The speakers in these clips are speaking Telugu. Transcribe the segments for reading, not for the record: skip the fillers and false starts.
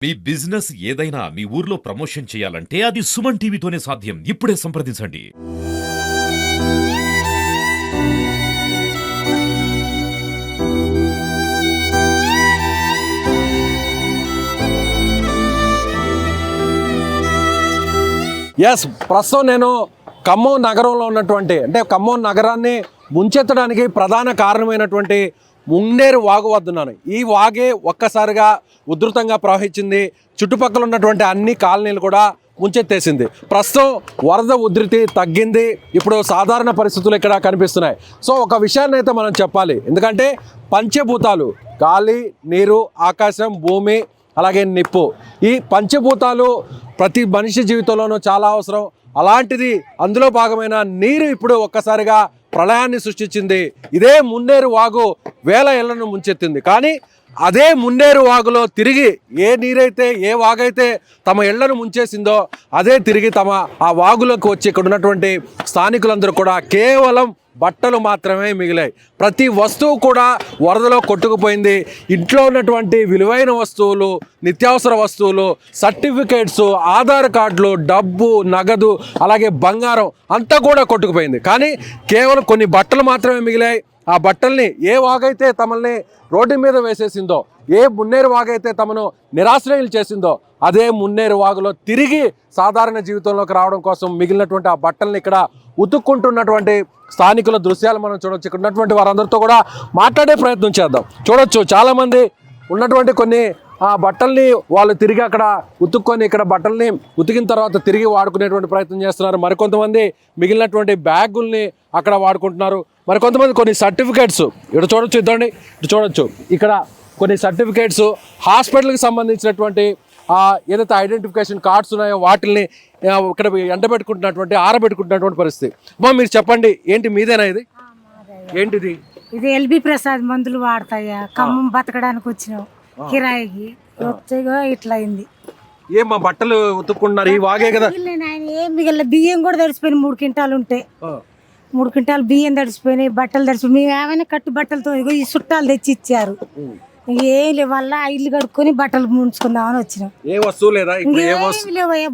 మీ బిజినెస్ ఏదైనా మీ ఊర్లో ప్రమోషన్ చేయాలంటే అది సుమన్ టీవీతోనే సాధ్యం. ఇప్పుడే సంప్రదించండి. ప్రస్తుతం నేను ఖమ్మం నగరంలో ఉన్నటువంటి ఖమ్మం నగరాన్ని ముంచెత్తడానికి ప్రధాన కారణమైనటువంటి మున్నేరు వాగు వద్దున్నాను. ఈ వాగే ఒక్కసారిగా ఉధృతంగా ప్రవహించింది. చుట్టుపక్కల ఉన్నటువంటి అన్ని కాలనీలు కూడా ముంచెత్తేసింది. ప్రస్తుతం వరద ఉధృతి తగ్గింది. ఇప్పుడు సాధారణ పరిస్థితులు ఇక్కడ కనిపిస్తున్నాయి. సో ఒక విషయాన్ని అయితే మనం చెప్పాలి. ఎందుకంటే పంచభూతాలు గాలి, నీరు, ఆకాశం, భూమి, అలాగే నిప్పు, ఈ పంచభూతాలు ప్రతి మనిషి జీవితంలోనూ చాలా అవసరం. అలాంటిది అందులో భాగమైన నీరు ఇప్పుడు ఒక్కసారిగా ప్రళయాన్ని సృష్టించింది. ఇదే మున్నేరు వాగు వేల ఏళ్లను ముంచెత్తింది. కానీ అదే మున్నేరు వాగులో తిరిగి ఏ నీరైతే, ఏ వాగైతే తమ ఇళ్లను ముంచేసిందో అదే తిరిగి ఆ వాగులోకి వచ్చి ఇక్కడ ఉన్నటువంటి స్థానికులందరూ కూడా కేవలం బట్టలు మాత్రమే మిగిలాయి. ప్రతి వస్తువు కూడా వరదలో కొట్టుకుపోయింది. ఇంట్లో ఉన్నటువంటి విలువైన వస్తువులు, నిత్యావసర వస్తువులు, సర్టిఫికేట్స్, ఆధార్ కార్డులు, డబ్బు, నగదు, అలాగే బంగారం అంతా కూడా కొట్టుకుపోయింది. కానీ కేవలం కొన్ని బట్టలు మాత్రమే మిగిలాయి. ఆ బట్టల్ని ఏ వాగైతే తమల్ని రోడ్డు మీద వేసేసిందో, ఏ మున్నేరు వాగైతే తమను నిరాశ్రయులు చేసిందో అదే మున్నేరు వాగులో తిరిగి సాధారణ జీవితంలోకి రావడం కోసం మిగిలినటువంటి ఆ బట్టల్ని ఇక్కడ ఉతుక్కుంటున్నటువంటి స్థానికుల దృశ్యాలు మనం చూడొచ్చు. ఇక్కడ ఉన్నటువంటి వారందరితో కూడా మాట్లాడే ప్రయత్నం చేద్దాం. చూడొచ్చు చాలామంది ఉన్నటువంటి కొన్ని ఆ బట్టల్ని వాళ్ళు తిరిగి అక్కడ ఉతుక్కొని ఇక్కడ బట్టల్ని ఉతికిన తర్వాత తిరిగి వాడుకునేటువంటి ప్రయత్నం చేస్తున్నారు. మరికొంతమంది మిగిలినటువంటి బ్యాగుల్ని అక్కడ వాడుకుంటున్నారు. మరికొంతమంది కొన్ని సర్టిఫికేట్స్ ఇక్కడ చూడొచ్చు. ఇటు చూడొచ్చు ఇక్కడ కొన్ని సర్టిఫికేట్స్, హాస్పిటల్కి సంబంధించినటువంటి ఏదైతే ఐడెంటిఫికేషన్ కార్డ్స్ ఉన్నాయో వాటిల్ని ఇక్కడ ఎండబెట్టుకుంటున్నటువంటి, ఆరబెట్టుకుంటున్నటువంటి పరిస్థితి. మీరు చెప్పండి, ఏంటి మీదేనా ఇది? ఏంటిది? ఇది ఎల్బి ప్రసాద్ మందులు వాడతాయా, ఖమ్మం బతకడానికి వచ్చినావు కిరాయికి వచ్చేగో ఇట్లా అయింది. ఏం బట్టలు ఉతుక్కుంటున్నారు? ఈ వాగే కదా. ఏం మిగిలిన బియ్యం కూడా తడిసిపోయినాయి. 3 క్వింటాలు ఉంటాయి. 3 క్వింటాలు బియ్యం తడిసిపోయినాయి, బట్టలు తడిసిపోయి. మేము ఏమైనా కట్టు బట్టలతో ఈ చుట్టాలు తెచ్చి ఇచ్చారు. ఏం లేవు, వల్ల ఇల్లు కడుక్కొని బట్టలు ముంచుకుందామని వచ్చినాం.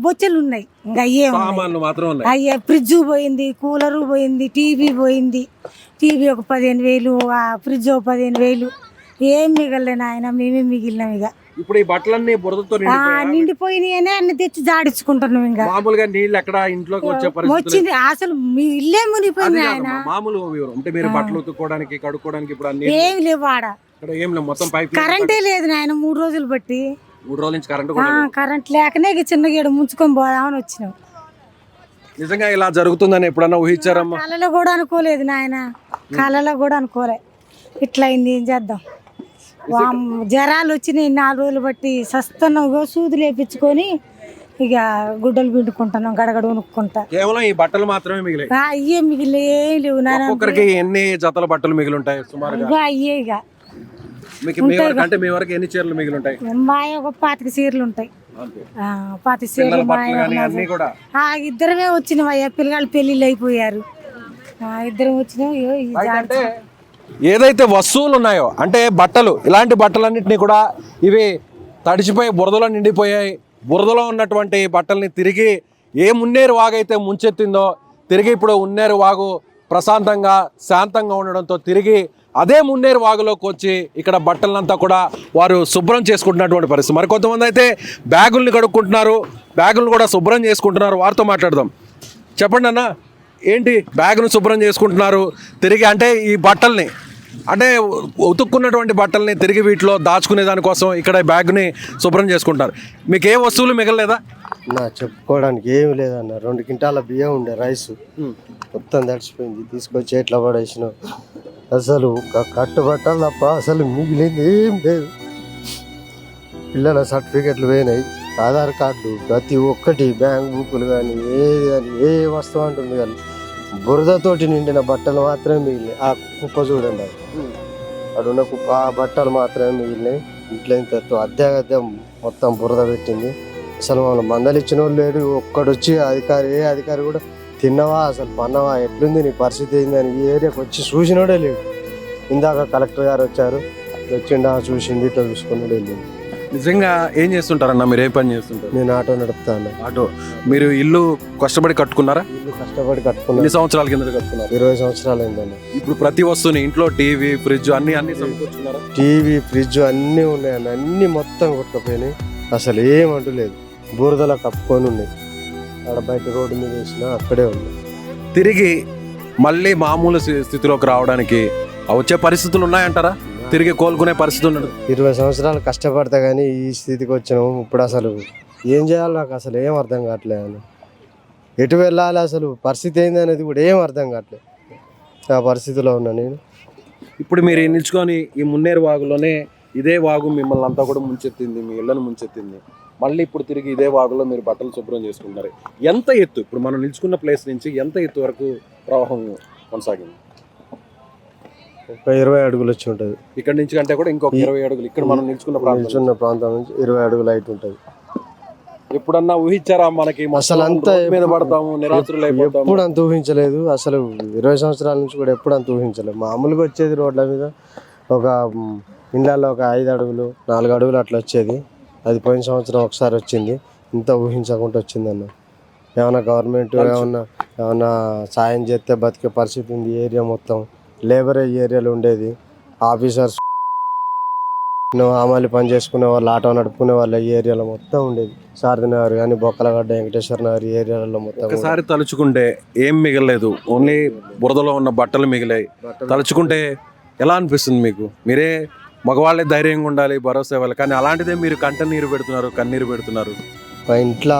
బొచ్చలు ఉన్నాయి, ఇంకా అయ్యే ఫ్రిడ్జ్ పోయింది, కూలరు పోయింది, టీవీ పోయింది. టీవీ ఒక 15,000, ఫ్రిడ్జ్ ఒక 15,000. ఏం మిగలలేను ఆయన, మేమే మిగిలినాం. ఇక ఇప్పుడు ఈ బట్టలన్నీ బురదతో నిండిపోయినాయనే అన్ని తెచ్చి జాడించుకుంటున్నాం. ఇంకా మామూలుగా నీళ్ళు ఎక్కడ ఇంట్లోకి వచ్చింది, అసలు మీ ఇల్లే మునిగిపోయింది. ఆయన మామూలు అంటే మీరు బట్టలు ఉతుక్కోవడానికి, కడుక్కోవడానికి ఇప్పుడు అన్ని ఏం లేవు. ఆడ మొత్తం పైప్ కరెంటే లేదు నాయన. 3 రోజులు బట్టి 3 రోజుల నుంచి కరెంట్ లేకనే చిన్నగా ఈడ ముంచుకొని పోదామని వచ్చినాం. నిజంగా ఇలా జరుగుతుందని ఎప్పుడన్నా ఊహించారమ్మా? కళలో కూడా అనుకోలేదు నాయన, కళలో కూడా అనుకోలే. ఇట్లా అయింది, ఏం చేద్దాం. జ్వరాలు వచ్చినాయి 4 రోజులు బట్టి సస్తున్నాం. సూదులు వేపించుకొని ఇక గుడ్డలు పిండుకుంటున్నాం, గడగడ ఉనుక్కుంటా. కేవలం ఈ బట్టలు మాత్రమే మిగిలాయి. అయ్యే మిగిలి ఏం లేవు నాయన. ఒక్కొక్కరికి ఎన్ని జతల బట్టలు మిగిలి ఉంటాయి సుమారుగా? అయ్యే ఇక అంటే మీ వరకు ఎన్ని చీరలు మిగిలి ఉంటాయి? మా ఒక 25 చీరలు ఉంటాయి. 25 చీరలు ఇద్దరమే వచ్చినాం. అయ్యా పిల్లగాళ్ళు పెళ్ళిళ్ళు అయిపోయారు. ఇద్దరం వచ్చినాం. ఏదైతే వస్తువులు ఉన్నాయో అంటే బట్టలు, ఇలాంటి బట్టలన్నింటినీ కూడా ఇవి తడిచిపోయి బురదలో నిండిపోయాయి. బురదలో ఉన్నటువంటి బట్టల్ని తిరిగి ఏ మున్నేరు వాగు అయితే ముంచెత్తిందో తిరిగి ఇప్పుడు మున్నేరు వాగు ప్రశాంతంగా, శాంతంగా ఉండడంతో తిరిగి అదే మున్నేరు వాగులోకి వచ్చి ఇక్కడ బట్టలంతా కూడా వారు శుభ్రం చేసుకుంటున్నటువంటి పరిస్థితి. మరికొంతమంది అయితే బ్యాగుల్ని కడుక్కుంటున్నారు, బ్యాగులు కూడా శుభ్రం చేసుకుంటున్నారు. వారితో మాట్లాడదాం. చెప్పండి అన్న, ఏంటి బ్యాగును శుభ్రం చేసుకుంటున్నారు తిరిగి? అంటే ఈ బట్టల్ని, అంటే ఉతుక్కున్నటువంటి బట్టల్ని తిరిగి వీటిలో దాచుకునే దానికోసం ఇక్కడ బ్యాగ్ని శుభ్రం చేసుకుంటారు. మీకు ఏ వస్తువులు మిగలలేదా? చెప్పుకోవడానికి ఏమి లేదన్న. 2 క్వింటాల బియ్యం ఉండే, రైస్ మొత్తం తడిచిపోయింది. తీసుకొచ్చి ఎట్లా పడేసిన. అసలు కట్టుబట్టలు తప్ప అసలు మిగిలింది ఏం లేదు. పిల్లల సర్టిఫికెట్లు పోయినాయి, ఆధార్ కార్డు, ప్రతి ఒక్కటి, బ్యాంక్ బుక్కులు కానీ ఏది కానీ ఏ వస్తువు అంటుంది కానీ బురదతోటి నిండిన బట్టలు మాత్రమే మిగిలినాయి. ఆ కుప్ప చూడండి, అడున్న కుప్ప, ఆ బట్టలు మాత్రమే మిగిలినాయి. ఇంట్లో ఇంత అద్దె మొత్తం బురద పెట్టింది. అసలు మనం మందలు ఇచ్చిన వాళ్ళు లేడు. ఒక్కడొచ్చి ఏ అధికారి కూడా తిన్నవా, అసలు పన్నవా, ఎట్లుంది నీ పరిస్థితి ఏంది అని ఈ ఏరియాకి వచ్చి చూసినోడే లేడు. ఇందాక కలెక్టర్ గారు వచ్చారు, వచ్చిండా చూసింది, ఇట్లా చూసుకున్నాడు, వెళ్ళింది. నిజంగా ఏం చేస్తుంటారన్న, మీరు ఏ పని చేస్తుంటారు? నేను ఆటో నడుపుతాను. ఆటో. మీరు ఇల్లు కష్టపడి కట్టుకున్నారా? ఇల్లు కష్టపడి కట్టుకున్నాను. ఎన్ని సంవత్సరాల కింద కట్టుకున్నారు? 20 సంవత్సరాలు అయిందన్న. ఇప్పుడు ప్రతి వస్తువుని ఇంట్లో టీవీ, ఫ్రిడ్జ్ అన్ని సమకూర్చుకున్నారా? టీవీ, ఫ్రిడ్జ్ అన్నీ ఉన్నాయన్న. అన్నీ మొత్తం కొట్టుకుపోయినాయి. అసలు ఏమంటూ లేదు. బురదలో కప్పుకొని ఉన్నాయి. అక్కడ బయట రోడ్డు మీద వేసినా అక్కడే ఉంది. తిరిగి మళ్ళీ మామూలు స్థితిలోకి రావడానికి వచ్చే పరిస్థితులు ఉన్నాయంటారా? తిరిగి కోలుకునే పరిస్థితి ఉండదు. 20 సంవత్సరాలు కష్టపడతా కానీ ఈ స్థితికి వచ్చినాము. ఇప్పుడు అసలు ఏం చేయాలి నాకు అసలు ఏం అర్థం కావట్లేదు. ఎటు వెళ్ళాలి అసలు పరిస్థితి ఏంది అనేది కూడా ఏం అర్థం కావట్లేదు. ఆ పరిస్థితిలో ఉన్నా నేను. ఇప్పుడు మీరు నిల్చుకొని ఈ మున్నేరు వాగులోనే ఇదే వాగు మిమ్మల్ని అంతా కూడా ముంచెత్తింది, మీ ఇళ్లను ముంచెత్తింది. మళ్ళీ ఇప్పుడు తిరిగి ఇదే వాగులో మీరు బట్టలు శుభ్రం చేసుకుంటారు. ఎంత ఎత్తు, ఇప్పుడు మనం నిల్చుకున్న ప్లేస్ నుంచి ఎంత ఎత్తు వరకు ప్రవాహం కొనసాగింది? ఒక 20 అడుగులు వచ్చి ఉంటుంది. ఇక్కడ నుంచి కంటే కూడా ఇంకొక 20 అడుగులు ఇక్కడ మనం నిల్చుకున్న ప్రాంతం నుంచి 20 అడుగులు హైట్ ఉంటుంది. ఎప్పుడన్నా ఊహించారా మనకి అసలు అంతా మీద పడతాము, నిరాశ్రులు అయిపోతాము? ఎప్పుడు అంత ఊహించలేదు. అసలు 20 సంవత్సరాల నుంచి కూడా ఎప్పుడు అంత ఊహించలేదు. మామూలుగా వచ్చేది రోడ్ల మీద ఒక ఇండ్లలో ఒక 5 అడుగులు 4 అడుగులు అట్లా వచ్చేది. అది పోయిన సంవత్సరం ఒకసారి వచ్చింది. ఇంత ఊహించకుండా వచ్చిందన్న. ఏమన్నా గవర్నమెంట్ ఏమన్నా సాయం చేస్తే బతికే పరిస్థితి ఉంది. ఏరియా మొత్తం లేబర్ ఏరియాలో ఉండేది. ఆఫీసర్స్, ఆమాలి పని చేసుకునే వాళ్ళు, ఆటో నడుపుకునే వాళ్ళు ఈ ఏరియాలో మొత్తం ఉండేది. శారదా నగర్ కానీ, బొక్కలగడ్డ, వెంకటేశ్వర నగర్ ఏరియాలలో మొత్తం. ఒకసారి తలుచుకుంటే ఏం మిగలలేదు, ఓన్లీ బురదలో ఉన్న బట్టలు మిగిలాయి. తలుచుకుంటే ఎలా అనిపిస్తుంది మీకు? మీరే మగవాళ్ళే ధైర్యంగా ఉండాలి, భరోసా ఇవ్వాలి, కానీ అలాంటిదే మీరు కన్నీరు పెడుతున్నారు. మా ఇంట్లో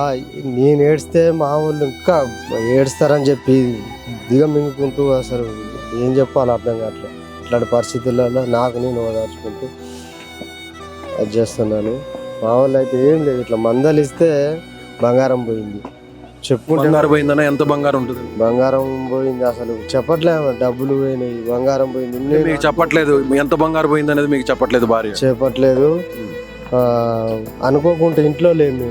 నేను ఏడిస్తే మా వాళ్ళు ఇంకా ఏడుస్తారని చెప్పి దిగమింగుకుంటూ అసలు ఏం చెప్పాలో అర్థం కావట్లేదు. ఇట్లాంటి పరిస్థితులలో నాకు నేను ఓదార్చుకుంటూ అది చేస్తున్నాను. మా వాళ్ళు అయితే ఏం లేదు, ఇట్లా మందలిస్తే బంగారం పోయింది చెప్పుకుంటే. బంగారం పోయిందన్నా ఎంత బంగారం ఉంటుంది? బంగారం పోయింది అసలు చెప్పట్లేదు. డబ్బులు పోయినాయి, బంగారం పోయింది. మీకు చెప్పట్లేదు ఎంత బంగారం పోయింది అనేది? మీకు చెప్పట్లేదు భార్య? చెప్పట్లేదు. అనుకోకుండా ఇంట్లో లేము,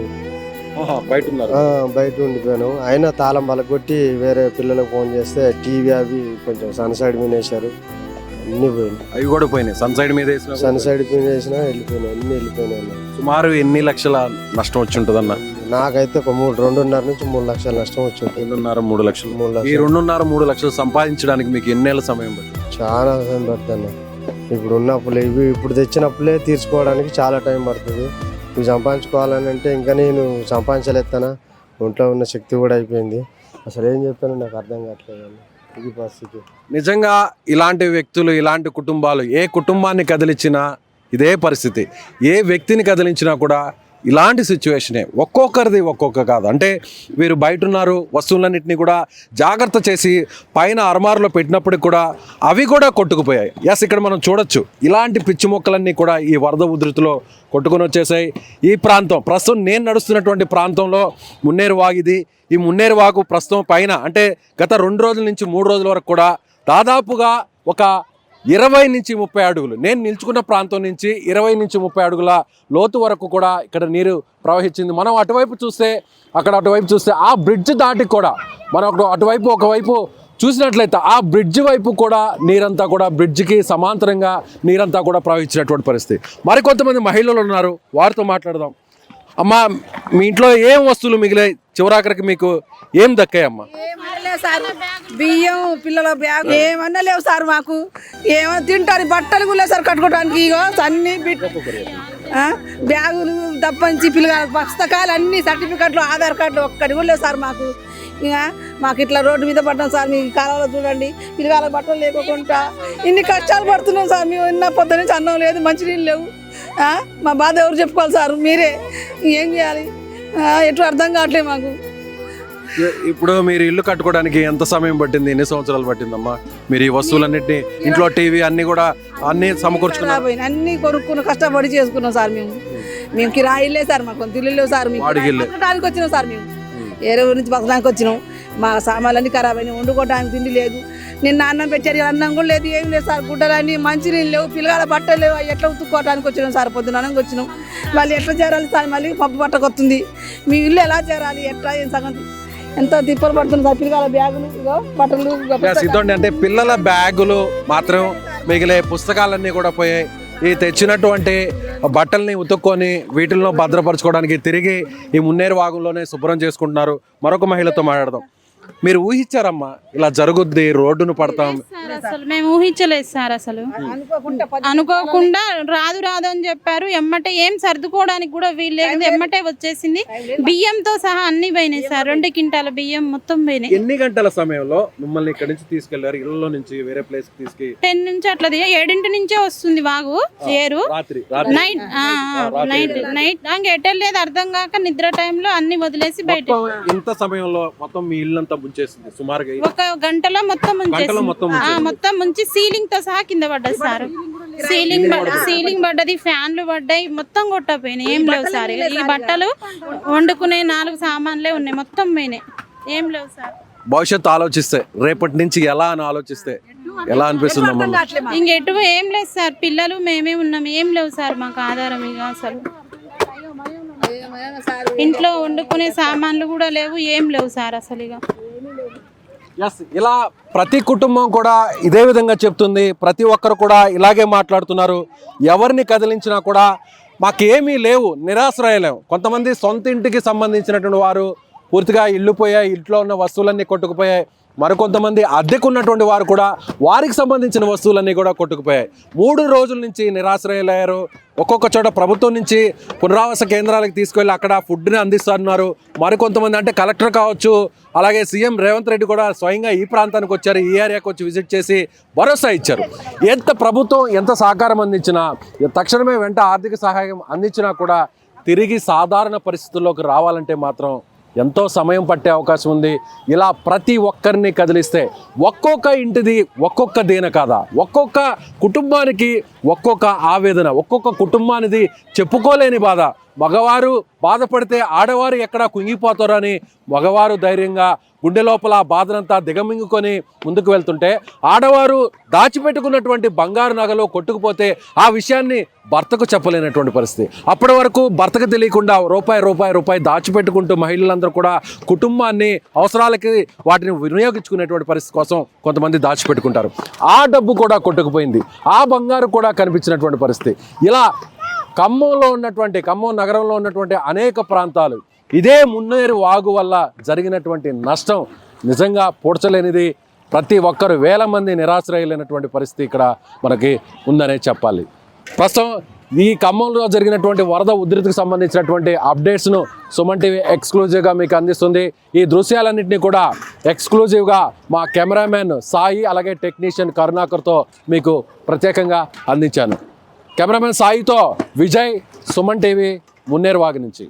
బయట ఉన్నారు. బయట ఉండిపోయాను. అయినా తాళం బలగొట్టి వేరే పిల్లలకు ఫోన్ చేస్తే టీవీ అవి కొంచెం సన్ సైడ్ మీద వేసారు. అన్ని పోయినాయి. అవి కూడా పోయినాయి. సన్ సైడ్ మీద వేసిన, సన్ సైడ్ మీద వేసినా వెళ్ళిపోయినాయి. అన్ని వెళ్ళిపోయినాయి. సుమారు ఎన్ని లక్షల నష్టం వచ్చి ఉంటుంది అన్న? నాకైతే ఒక 2.5 నుంచి 3 లక్షల నష్టం వచ్చి ఉంటుంది. 2.5-3 లక్షలు. ఈ 2.5-3 లక్షలు సంపాదించడానికి మీకు ఎన్నేళ్ళ సమయం పడుతుంది? చాలా సమయం పడుతుంది. ఇప్పుడు ఉన్న అప్పులే ఇవి, ఇప్పుడు తెచ్చిన అప్పులే తీర్చుకోవడానికి చాలా టైం పడుతుంది. ఇవి సంపాదించుకోవాలని అంటే ఇంకా నేను సంపాదించలేస్తానా. ఒంట్లో ఉన్న శక్తి కూడా అయిపోయింది. అసలు ఏం చెప్తానో నాకు అర్థం కావట్లేదు. ఇది పరిస్థితి. నిజంగా ఇలాంటి వ్యక్తులు, ఇలాంటి కుటుంబాలు, ఏ కుటుంబాన్ని కదిలించినా ఇదే పరిస్థితి. ఏ వ్యక్తిని కదిలించినా కూడా ఇలాంటి సిచ్యువేషనే. ఒక్కొక్కరిది ఒక్కొక్క కాదు. అంటే వీరు బయట ఉన్నారు, వస్తువులన్నింటినీ కూడా జాగ్రత్త చేసి పైన అరమారులో పెట్టినప్పటికి కూడా అవి కూడా కొట్టుకుపోయాయి. ఎస్, ఇక్కడ మనం చూడొచ్చు ఇలాంటి పిచ్చి మొక్కలన్నీ కూడా ఈ వరద ఉధృతిలో కొట్టుకొని వచ్చేసాయి. ఈ ప్రాంతం ప్రస్తుతం నేను నడుస్తున్నటువంటి ప్రాంతంలో మున్నేరు వాగిది. ఈ మున్నేరు వాగు ప్రస్తుతం పైన అంటే గత 2 రోజుల నుంచి 3 రోజుల వరకు కూడా దాదాపుగా ఒక 20 నుంచి 30 అడుగులు, నేను నిల్చుకున్న ప్రాంతం నుంచి 20 నుంచి 30 అడుగుల లోతు వరకు కూడా ఇక్కడ నీరు ప్రవహించింది. మనం అటువైపు చూస్తే, అటువైపు చూస్తే ఆ బ్రిడ్జ్ దాటి కూడా మనం ఒకవైపు చూసినట్లయితే ఆ బ్రిడ్జ్ వైపు కూడా నీరంతా కూడా, బ్రిడ్జికి సమాంతరంగా నీరంతా కూడా ప్రవహించినటువంటి పరిస్థితి. మరికొంతమంది మహిళలు ఉన్నారు, వారితో మాట్లాడదాం. అమ్మా, మీ ఇంట్లో ఏం వస్తువులు మిగిలాయి? చివరాఖరికి మీకు ఏం దక్కాయమ్మా? సార్ బియ్యం, పిల్లల బ్యాగ్ ఏమన్నా లేవు సార్. మాకు ఏమో తింటారు, బట్టలు కూడా సార్ కట్టుకోవడానికి. ఇగో అన్ని బ్యాగులు తప్పంచి పిల్లల పుస్తకాలు అన్ని, సర్టిఫికెట్లు, ఆధార్ కార్డులు ఒక్కటి కూడా లేవు సార్ మాకు. ఇక మాకు ఇట్లా రోడ్డు మీద పడ్డాం సార్. మీ కాలంలో చూడండి, పిల్లల బట్టలు లేకుండా ఇన్ని కష్టాలు పడుతున్నాం సార్. మేము ఉన్న పొద్దు నుంచి అన్నం లేదు, మంచినీళ్ళు లేవు. మా బాధ ఎవరు చెప్పుకోవాలి సార్? మీరే. ఏం చేయాలి ఎటు అర్థం కావట్లేదు మాకు. ఇప్పుడు మీరు ఇల్లు కట్టుకోవడానికి ఎంత సమయం పట్టింది? ఎన్ని సంవత్సరాలు పట్టిందమ్మా? మీరు ఈ వస్తువులన్నింటినీ, ఇంట్లో టీవీ అన్ని కూడా అన్ని సమకూర్చుకున్నారు? అన్ని కొనుక్కున్న కష్టపడి చేసుకున్నాం సార్. మేము కిరాయిలే సార్, మాకు కొంత ఇల్లు లేవు సార్. మేము బతకడానికి వచ్చినాం సార్. మేము ఏరే ఊరి నుంచి బతకడానికి వచ్చినాం. మా సామాన్లన్నీ ఖరాబ్ అయినాయి, వండుకోవడానికి తిండి లేదు. నిన్న అన్నం పెట్టారు, అన్నం కూడా లేదు, ఏం లేదు సార్. గుడ్డలన్నీ, మంచినీళ్ళు లేవు, పిల్లల బట్టలు లేవు. ఎట్లా ఉతుక్కోవడానికి వచ్చినాం సార్. పొద్దున అన్నంగా వచ్చినాం. వాళ్ళు ఎట్లా చేరాలి సార్? మళ్ళీ పప్పు పట్టకొస్తుంది. మీ ఇల్లు ఎలా చేరాలి? ఎట్లా ఏం సంగతి? ఎంత తిప్పలు పడుతుంది సార్. పిల్లల బ్యాగులు, బట్టలు. అంటే పిల్లల బ్యాగులు మాత్రం మిగిలే, పుస్తకాలన్నీ కూడా పోయాయి. ఈ తెచ్చినటువంటి బట్టల్ని ఉతుక్కొని వీటిల్లో భద్రపరచుకోవడానికి తిరిగి ఈ మున్నేరు వాగులోనే శుభ్రం చేసుకుంటున్నారు. మరొక మహిళతో మాట్లాడదాం. మీరు ఊహించారమ్మా ఇలా జరుగుద్ది, రోడ్డును పడతాం? అసలు మేము ఊహించలేదు సార్. అసలు అనుకోకుండా రాదు అని చెప్పారు. ఎమ్మటే ఏం సర్దుకోవడానికి కూడా వీల్లేదు, ఎమ్మటే వచ్చేసింది. బియ్యంతో సహా అన్ని పోయినాయి సార్. 2 క్వింటాల బియ్యం మొత్తం పోయినాయి. ఎన్ని గంటల సమయంలో మిమ్మల్ని ఇక్కడ నుంచి తీసుకెళ్లారు? ఇళ్ళలో నుంచి వేరే ప్లేస్ కి తీసుకు 10 నుంచి అట్లా 7 నుంచే వస్తుంది వాగు ఏరు. నైట్ నైట్ ఎట్టలేదు అర్థం కాక నిద్ర టైంలో అన్ని వదిలేసి బయట. ఇంత సమయంలో మొత్తం మీ ఇల్లంతా ముంచేసింది సుమారుగా 1 గంటలో మొత్తం మొత్తం ముంచి సీలింగ్ తో సహా కింద పడ్డది సార్. సీలింగ్ పడ్డది, ఫ్యాన్లు పడ్డాయి, మొత్తం కొట్టపోయినాయి. ఏం లేవు సార్. ఈ బట్టలు వండుకునే 4 సామాన్లే ఉన్నాయి, మొత్తం పోయినాయి. ఏం లేవు సార్. భవిష్యత్తు ఆలోచిస్తే రేపటి నుంచి ఎలా అని ఆలోచిస్తే ఎలా అనిపిస్తుంది? ఇంకెటు ఏం లేదు సార్. పిల్లలు మేమే ఉన్నాం, ఏం లేవు సార్ మాకు ఆధారం. ఇక అసలు ఇంట్లో వండుకునే సామాన్లు కూడా లేవు, ఏం లేవు సార్ అసలు. ఇక ఇలా ప్రతి కుటుంబం కూడా ఇదే విధంగా చెప్తుంది. ప్రతి ఒక్కరు కూడా ఇలాగే మాట్లాడుతున్నారు. ఎవరిని కదిలించినా కూడా మాకేమీ లేవు, నిరాశ్రయలేము. కొంతమంది సొంత ఇంటికి సంబంధించినటువంటి వారు పూర్తిగా ఇల్లు పోయాయి, ఇంట్లో ఉన్న వస్తువులన్నీ కొట్టుకుపోయాయి. మరికొంతమంది అద్దెకున్నటువంటి వారు కూడా వారికి సంబంధించిన వస్తువులన్నీ కూడా కొట్టుకుపోయాయి. 3 రోజుల నుంచి నిరాశ్రయులయ్యారు. ఒక్కొక్క చోట ప్రభుత్వం నుంచి పునరావాస కేంద్రాలకు తీసుకెళ్ళి అక్కడ ఫుడ్ని అందిస్తున్నారు. మరికొంతమంది అంటే కలెక్టర్ కావచ్చు, అలాగే సీఎం రేవంత్ రెడ్డి కూడా స్వయంగా ఈ ప్రాంతానికి వచ్చారు, ఈ ఏరియాకి వచ్చి విజిట్ చేసి భరోసా ఇచ్చారు. ప్రభుత్వం ఎంత సహకారం అందించినా, తక్షణమే వెంట ఆర్థిక సహాయం అందించినా కూడా తిరిగి సాధారణ పరిస్థితుల్లోకి రావాలంటే మాత్రం ఎంతో సమయం పట్టే అవకాశం ఉంది. ఇలా ప్రతి ఒక్కరిని కదిలిస్తే ఒక్కొక్క ఇంటిది ఒక్కొక్క దీన కాదా, ఒక్కొక్క కుటుంబానికి ఒక్కొక్క ఆవేదన, ఒక్కొక్క కుటుంబానిది చెప్పుకోలేని బాధ. మగవారు బాధపడితే ఆడవారు ఎక్కడా కుంగిపోతారని మగవారు ధైర్యంగా గుండె లోపల బాధనంతా దిగమింగుకొని ముందుకు వెళ్తుంటే, ఆడవారు దాచిపెట్టుకున్నటువంటి బంగారు నగలు కొట్టుకుపోతే ఆ విషయాన్ని భర్తకు చెప్పలేనటువంటి పరిస్థితి. అప్పటి వరకు భర్తకు తెలియకుండా రూపాయి దాచిపెట్టుకుంటూ మహిళలందరూ కూడా కుటుంబాన్ని అవసరాలకి వాటిని వినియోగించుకునేటువంటి పరిస్థితి కోసం కొంతమంది దాచిపెట్టుకుంటారు. ఆ డబ్బు కూడా కొట్టుకుపోయింది, ఆ బంగారు కూడా కనిపించినటువంటి పరిస్థితి. ఇలా ఖమ్మం నగరంలో ఉన్నటువంటి అనేక ప్రాంతాలు ఇదే మున్నేరు వాగు వల్ల జరిగినటువంటి నష్టం నిజంగా పూడ్చలేనిది. ప్రతి ఒక్కరు వేల మంది నిరాశ్రయులైనటువంటి పరిస్థితి ఇక్కడ మనకి ఉందనే చెప్పాలి. ప్రస్తుతం ఈ ఖమ్మంలో జరిగినటువంటి వరద ఉధృతికి సంబంధించినటువంటి అప్డేట్స్ను సుమన్ టీవీ ఎక్స్క్లూజివ్గా మీకు అందిస్తుంది. ఈ దృశ్యాలన్నింటినీ కూడా ఎక్స్క్లూజివ్గా మా కెమెరామెన్ సాయి, అలాగే టెక్నీషియన్ కరుణాకర్తో మీకు ప్రత్యేకంగా అందించాను. కెమెరామెన్ సాయితో విజయ్, సుమన్ టీవీ, మున్నేరు వాగు నుంచి.